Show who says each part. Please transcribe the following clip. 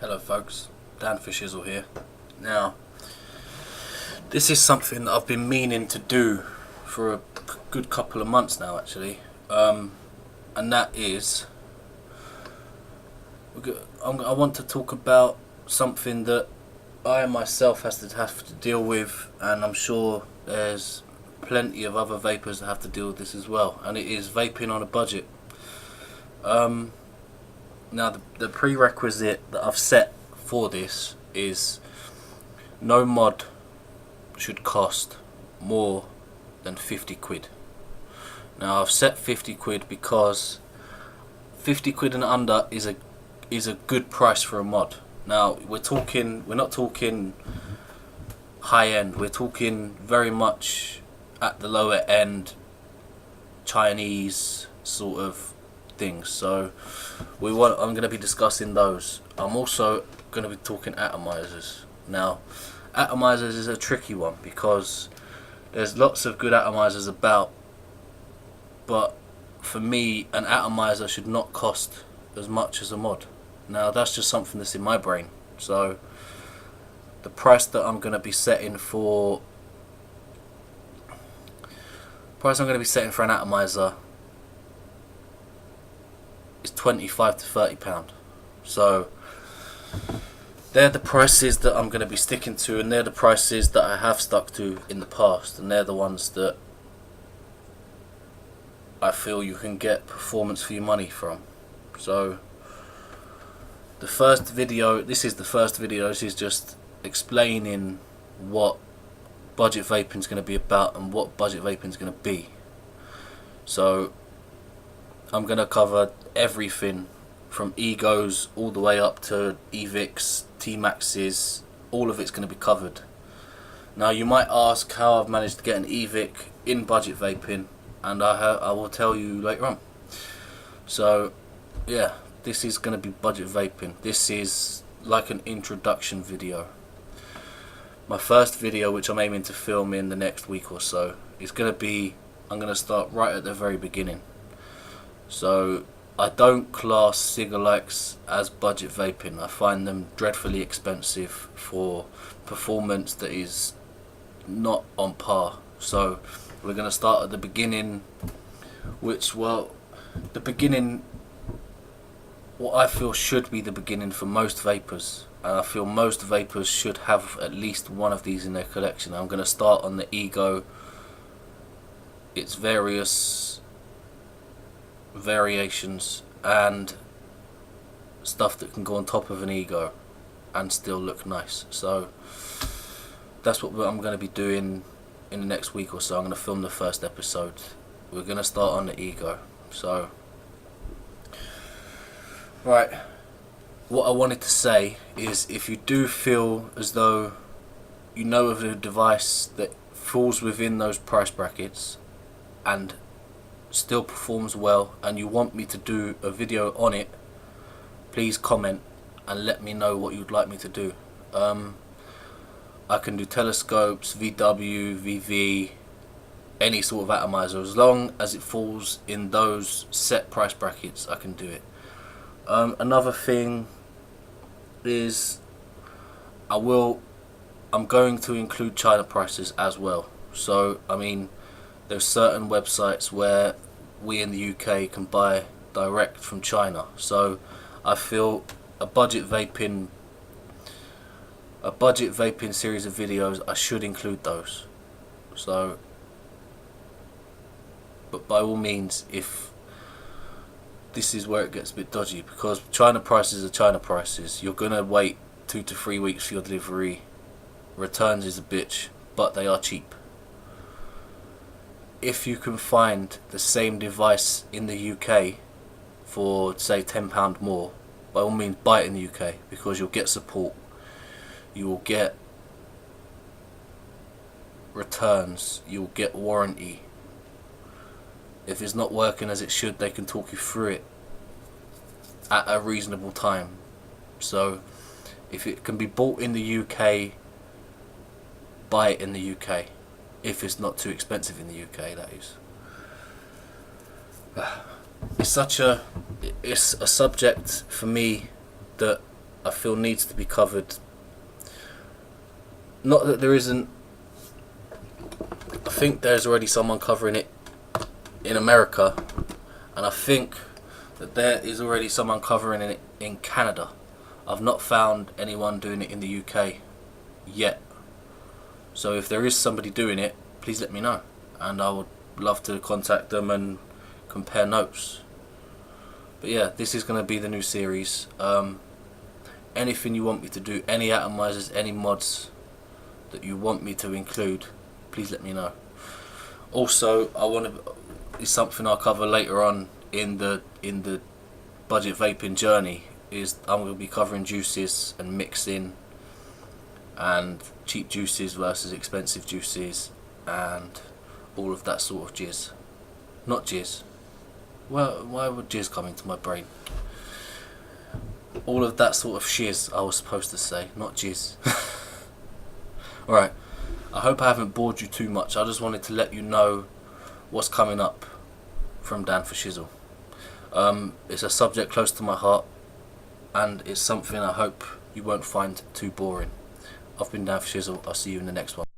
Speaker 1: Hello folks, Dan Fishizzle here. Now, this is something that I've been meaning to do for a good couple of months now actually, and that is, I want to talk about something that I myself have to deal with, and I'm sure there's plenty of other vapors that have to deal with this as well, and it is vaping on a budget. Now the prerequisite that I've set for this is no mod should cost more than 50 quid. Now I've set 50 quid because 50 quid and under is a good price for a mod. Now we're not talking high end, we're talking very much at the lower end Chinese sort of things. So I'm going to be discussing those. I'm also going to be talking atomizers. Now atomizers is a tricky one because there's lots of good atomizers about, but for me an atomizer should not cost as much as a mod. Now that's just something that's in my brain. So the price that I'm going to be setting for an atomizer is £25 to £30. So they're the prices that I'm going to be sticking to, and they're the prices that I have stuck to in the past, and they're the ones that I feel you can get performance for your money from. So this is the first video. This is just explaining what budget vaping is going to be about and what budget vaping is going to be. So I'm going to cover everything from egos all the way up to evics, T-maxes. All of it's going to be covered. Now you might ask how I've managed to get an evic in budget vaping, and I will tell you later on. So yeah, this is going to be budget vaping. This is like an introduction video. My first video, which I'm aiming to film in the next week or so, is going to be, I'm going to start right at the very beginning. So I don't class cigalikes as budget vaping. I find them dreadfully expensive for performance that is not on par. So we're going to start at the beginning, what I feel should be the beginning for most vapors, and I feel most vapors should have at least one of these in their collection. I'm going to start on the ego, its various variations and stuff that can go on top of an ego and still look nice. So that's what I'm going to be doing in the next week or so. I'm going to film the first episode. We're going to start on the ego. So right, what I wanted to say is, if you do feel as though you know of a device that falls within those price brackets and still performs well and you want me to do a video on it, please comment and let me know what you'd like me to do. I can do telescopes, VW, VV, any sort of atomizer. As long as it falls in those set price brackets, I can do it. Another thing is I'm going to include China prices as well. So I mean, there's certain websites where we in the UK can buy direct from China. So I feel a budget vaping series of videos, I should include those. So, but by all means, if this is where it gets a bit dodgy, because China prices are China prices. You're gonna wait 2 to 3 weeks for your delivery. Returns is a bitch, but they are cheap. If you can find the same device in the UK for say £10 more, by all means buy it in the UK, because you'll get support, you will get returns, you'll get warranty. If it's not working as it should, they can talk you through it at a reasonable time. So if it can be bought in the UK, buy it in the UK. If it's not too expensive in the UK, that is. It's a subject for me that I feel needs to be covered. Not that there isn't. I think there's already someone covering it in America, and I think that there is already someone covering it in Canada. I've not found anyone doing it in the UK yet. So if there is somebody doing it, please let me know, and I would love to contact them and compare notes. But yeah, this is going to be the new series. Anything you want me to do, any atomizers, any mods that you want me to include, please let me know. Also, it's something I'll cover later on in the budget vaping journey. Is I'm going to be covering juices and mixing, and cheap juices versus expensive juices, and all of that sort of jizz. Not jizz. Well, why would jizz come into my brain? All of that sort of shiz, I was supposed to say, not jizz. Alright, I hope I haven't bored you too much. I just wanted to let you know what's coming up from Dan for Shizzle. It's a subject close to my heart, and it's something I hope you won't find too boring. I've been Dan for Shizzle. I'll see you in the next one.